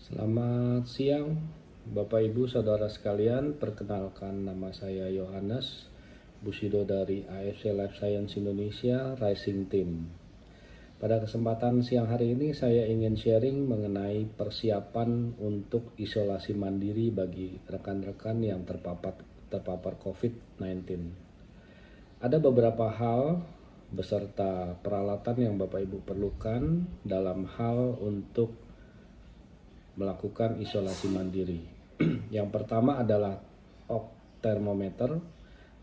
Selamat siang, Bapak Ibu Saudara sekalian. Perkenalkan, nama saya Yohanes Busido dari AFC Life Science Indonesia Rising Team. Pada kesempatan siang hari ini saya ingin sharing mengenai persiapan untuk isolasi mandiri bagi rekan-rekan yang terpapar COVID-19. Ada beberapa hal beserta peralatan yang Bapak Ibu perlukan dalam hal untuk melakukan isolasi mandiri. Yang pertama adalah termometer,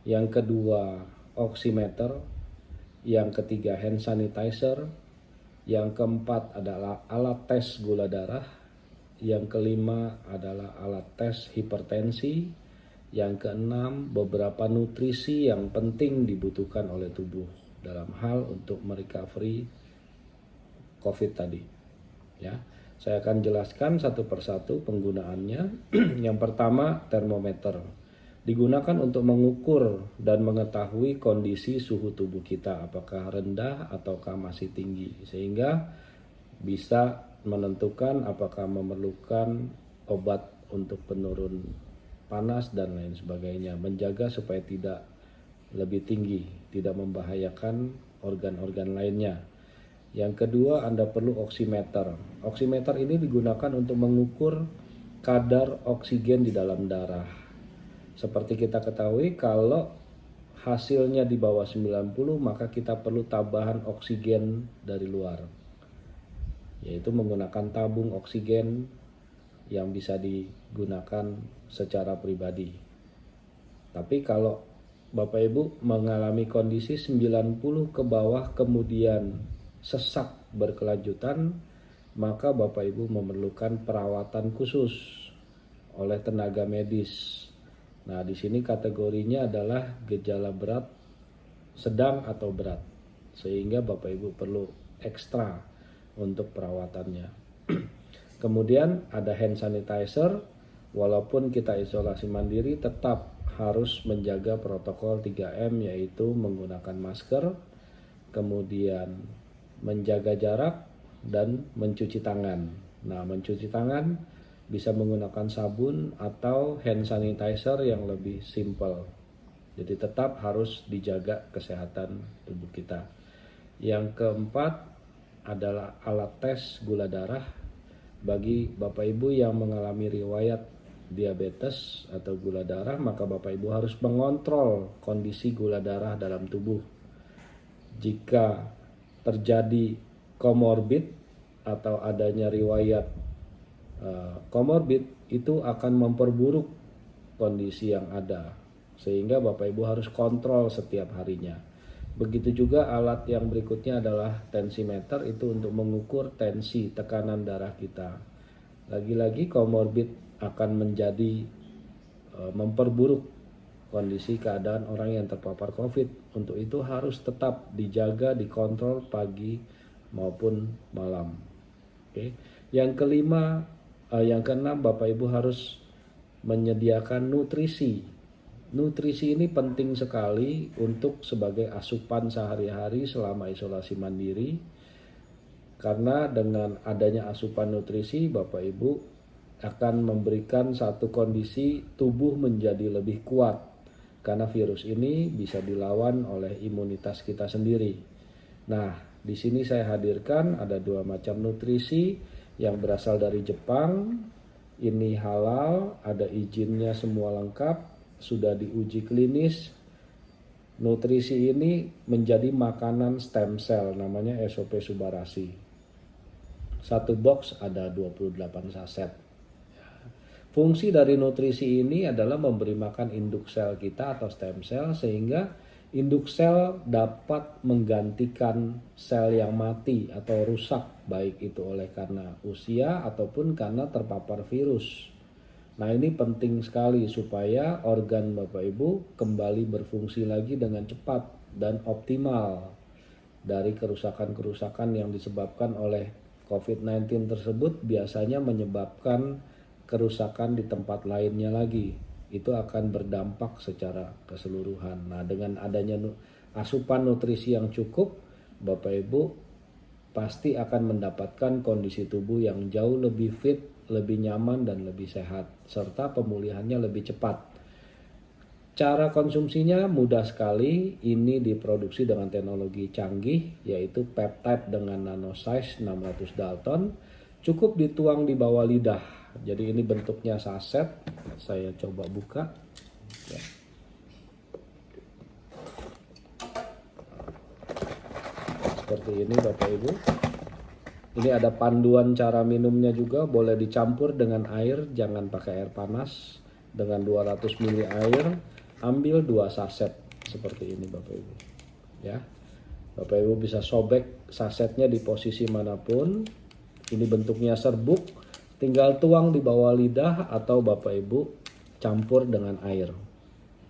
yang kedua oximeter, yang ketiga hand sanitizer, yang keempat adalah alat tes gula darah, yang kelima adalah alat tes hipertensi, yang keenam beberapa nutrisi yang penting dibutuhkan oleh tubuh dalam hal untuk merecovery COVID tadi. Ya, saya akan jelaskan satu persatu penggunaannya. Yang pertama, termometer digunakan untuk mengukur dan mengetahui kondisi suhu tubuh kita, apakah rendah ataukah masih tinggi, sehingga bisa menentukan apakah memerlukan obat untuk penurun panas dan lain sebagainya, menjaga supaya tidak lebih tinggi, tidak membahayakan organ-organ lainnya. Yang kedua, Anda perlu oximeter. Oximeter ini digunakan untuk mengukur kadar oksigen di dalam darah. Seperti kita ketahui, kalau hasilnya di bawah 90, maka kita perlu tambahan oksigen dari luar, yaitu menggunakan tabung oksigen yang bisa digunakan secara pribadi. Tapi kalau Bapak Ibu mengalami kondisi 90 ke bawah kemudian sesak berkelanjutan, maka Bapak Ibu memerlukan perawatan khusus oleh tenaga medis. Nah, di sini kategorinya adalah gejala berat, sedang atau berat, sehingga Bapak Ibu perlu ekstra untuk perawatannya. Kemudian ada hand sanitizer. Walaupun kita isolasi mandiri, tetap harus menjaga protokol 3M, yaitu menggunakan masker, kemudian menjaga jarak, dan mencuci tangan. Nah, mencuci tangan bisa menggunakan sabun atau hand sanitizer yang lebih simple. Jadi tetap harus dijaga kesehatan tubuh kita. Yang keempat adalah alat tes gula darah. Bagi Bapak Ibu yang mengalami riwayat diabetes atau gula darah, maka Bapak Ibu harus mengontrol kondisi gula darah dalam tubuh. Jika terjadi komorbid atau adanya riwayat komorbid, itu akan memperburuk kondisi yang ada, sehingga Bapak Ibu harus kontrol setiap harinya. Begitu juga alat yang berikutnya adalah tensimeter, itu untuk mengukur tensi tekanan darah kita. Lagi-lagi komorbid akan menjadi memperburuk kondisi keadaan orang yang terpapar COVID. Untuk itu harus tetap dijaga, dikontrol pagi maupun malam. Oke. Yang keenam, Bapak Ibu harus menyediakan nutrisi. Nutrisi ini penting sekali untuk sebagai asupan sehari-hari selama isolasi mandiri. Karena dengan adanya asupan nutrisi, Bapak Ibu akan memberikan satu kondisi tubuh menjadi lebih kuat, karena virus ini bisa dilawan oleh imunitas kita sendiri. Nah, di sini saya hadirkan ada 2 macam nutrisi yang berasal dari Jepang. Ini halal, ada izinnya semua lengkap, sudah diuji klinis. Nutrisi ini menjadi makanan stem cell, namanya SOP Subarasi. Satu box ada 28 saset. Fungsi dari nutrisi ini adalah memberi makan induk sel kita atau stem cell, sehingga induk sel dapat menggantikan sel yang mati atau rusak, baik itu oleh karena usia ataupun karena terpapar virus. Nah, ini penting sekali supaya organ Bapak Ibu kembali berfungsi lagi dengan cepat dan optimal dari kerusakan-kerusakan yang disebabkan oleh COVID-19 tersebut. Biasanya menyebabkan kerusakan di tempat lainnya lagi. Itu akan berdampak secara keseluruhan. Nah, dengan adanya asupan nutrisi yang cukup, Bapak Ibu pasti akan mendapatkan kondisi tubuh yang jauh lebih fit, lebih nyaman, dan lebih sehat, serta pemulihannya lebih cepat. Cara konsumsinya mudah sekali, ini diproduksi dengan teknologi canggih, yaitu peptide dengan nanosize 600 Dalton, cukup dituang di bawah lidah. Jadi ini bentuknya saset, saya coba buka. Ya. Seperti ini Bapak Ibu. Ini ada panduan cara minumnya juga, boleh dicampur dengan air, jangan pakai air panas. Dengan 200 ml air, ambil 2 saset seperti ini Bapak Ibu. Ya. Bapak Ibu bisa sobek sasetnya di posisi manapun. Ini bentuknya serbuk, tinggal tuang di bawah lidah atau Bapak Ibu campur dengan air.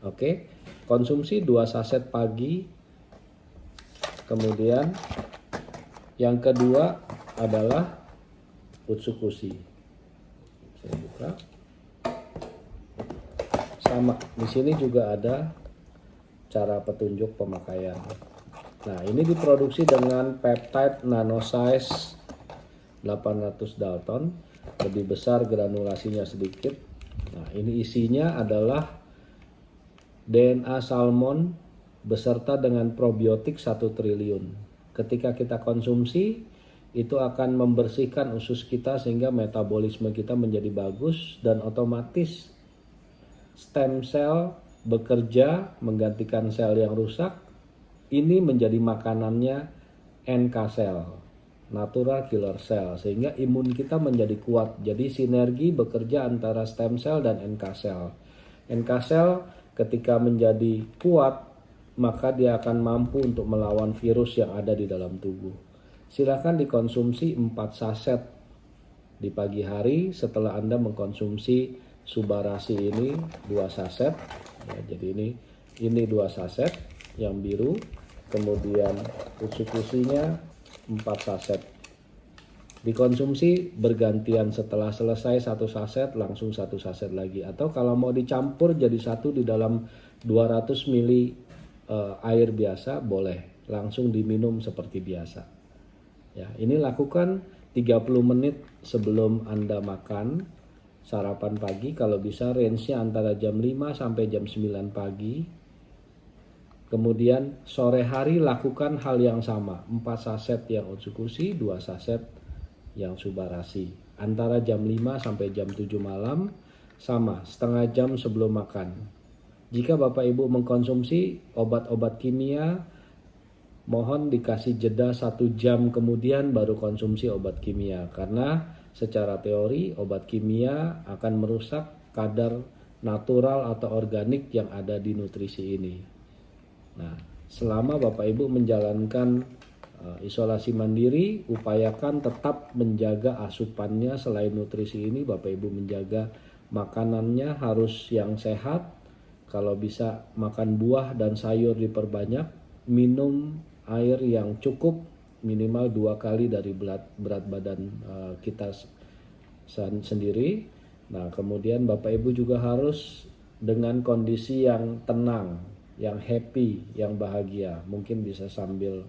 Oke. Konsumsi 2 saset pagi. Kemudian yang kedua adalah Utsukushi. Saya buka. Sama, di sini juga ada cara petunjuk pemakaian. Nah, ini diproduksi dengan peptide nanosize 800 Dalton, lebih besar granulasinya sedikit. Nah, ini isinya adalah DNA salmon beserta dengan probiotik 1 triliun. Ketika kita konsumsi, itu akan membersihkan usus kita sehingga metabolisme kita menjadi bagus dan otomatis stem cell bekerja menggantikan sel yang rusak. Ini menjadi makanannya NK cell, natural killer cell, sehingga imun kita menjadi kuat. Jadi sinergi bekerja antara stem cell dan NK cell. NK cell ketika menjadi kuat, maka dia akan mampu untuk melawan virus yang ada di dalam tubuh. Silakan dikonsumsi 4 saset di pagi hari setelah Anda mengkonsumsi Subarasi ini 2 saset. Ya, jadi ini 2 saset yang biru, kemudian Utsukushinya 4 saset. Dikonsumsi bergantian, setelah selesai 1 saset langsung 1 saset lagi, atau kalau mau dicampur jadi satu di dalam 200 ml air biasa boleh, langsung diminum seperti biasa. Ya, ini lakukan 30 menit sebelum Anda makan sarapan pagi, kalau bisa range-nya antara jam 5 sampai jam 9 pagi. Kemudian sore hari lakukan hal yang sama, 4 saset yang Utsukushi, 2 saset yang Subarasi. Antara jam 5 sampai jam 7 malam, sama, setengah jam sebelum makan. Jika Bapak Ibu mengkonsumsi obat-obat kimia, mohon dikasih jeda 1 jam kemudian baru konsumsi obat kimia. Karena secara teori obat kimia akan merusak kadar natural atau organik yang ada di nutrisi ini. Nah, selama Bapak Ibu menjalankan isolasi mandiri, upayakan tetap menjaga asupannya. Selain nutrisi ini, Bapak Ibu menjaga makanannya harus yang sehat. Kalau bisa makan buah dan sayur diperbanyak, minum air yang cukup minimal 2 kali dari berat badan kita sendiri. Nah, kemudian Bapak Ibu juga harus dengan kondisi yang tenang, yang happy, yang bahagia. Mungkin bisa sambil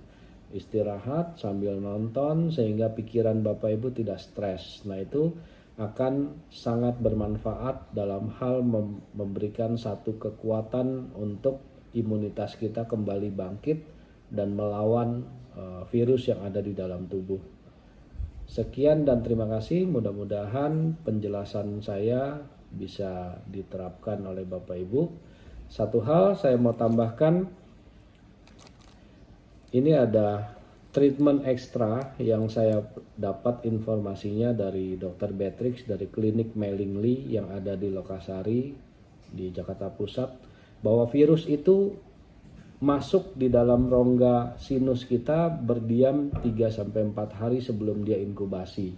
istirahat, sambil nonton, sehingga pikiran Bapak Ibu tidak stres. Nah, itu akan sangat bermanfaat dalam hal memberikan satu kekuatan untuk imunitas kita kembali bangkit dan melawan virus yang ada di dalam tubuh. Sekian dan terima kasih. Mudah-mudahan penjelasan saya bisa diterapkan oleh Bapak Ibu. Satu hal saya mau tambahkan, ini ada treatment ekstra yang saya dapat informasinya dari Dr. Beatrix dari klinik Mellingly yang ada di Lokasari di Jakarta Pusat, bahwa virus itu masuk di dalam rongga sinus kita, berdiam 3-4 hari sebelum dia inkubasi.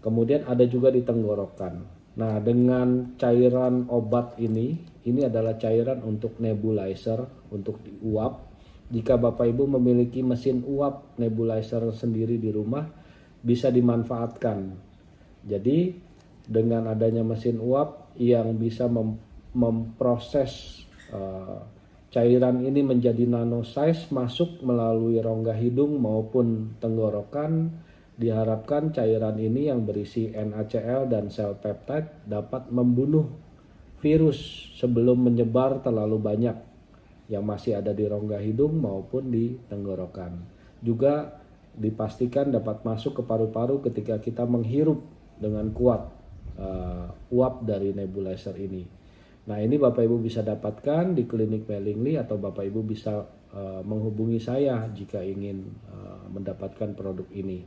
Kemudian ada juga di tenggorokan. Nah, dengan cairan obat ini adalah cairan untuk nebulizer, untuk diuap. Jika Bapak Ibu memiliki mesin uap nebulizer sendiri di rumah, bisa dimanfaatkan. Jadi dengan adanya mesin uap yang bisa memproses cairan ini menjadi nano size, masuk melalui rongga hidung maupun tenggorokan. Diharapkan cairan ini yang berisi NaCl dan sel peptide dapat membunuh virus sebelum menyebar terlalu banyak yang masih ada di rongga hidung maupun di tenggorokan. Juga dipastikan dapat masuk ke paru-paru ketika kita menghirup dengan kuat uap dari nebulizer ini. Nah, ini Bapak Ibu bisa dapatkan di klinik Mei-Ling Lee, atau Bapak Ibu bisa menghubungi saya jika ingin mendapatkan produk ini.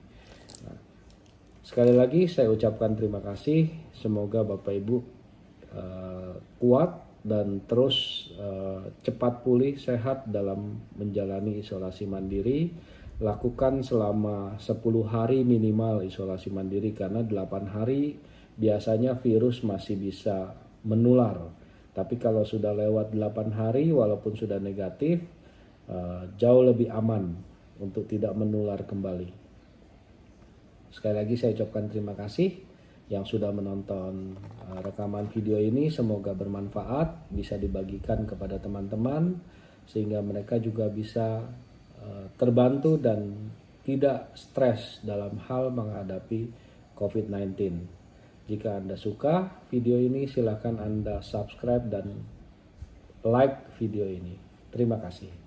Nah, sekali lagi saya ucapkan terima kasih. Semoga Bapak Ibu kuat dan terus cepat pulih, sehat dalam menjalani isolasi mandiri. Lakukan selama 10 hari minimal isolasi mandiri, karena 8 hari biasanya virus masih bisa menular. Tapi kalau sudah lewat 8 hari walaupun sudah negatif, jauh lebih aman untuk tidak menular kembali. Sekali lagi saya ucapkan terima kasih yang sudah menonton rekaman video ini. Semoga bermanfaat, bisa dibagikan kepada teman-teman sehingga mereka juga bisa terbantu dan tidak stres dalam hal menghadapi COVID-19. Jika Anda suka video ini, silakan Anda subscribe dan like video ini. Terima kasih.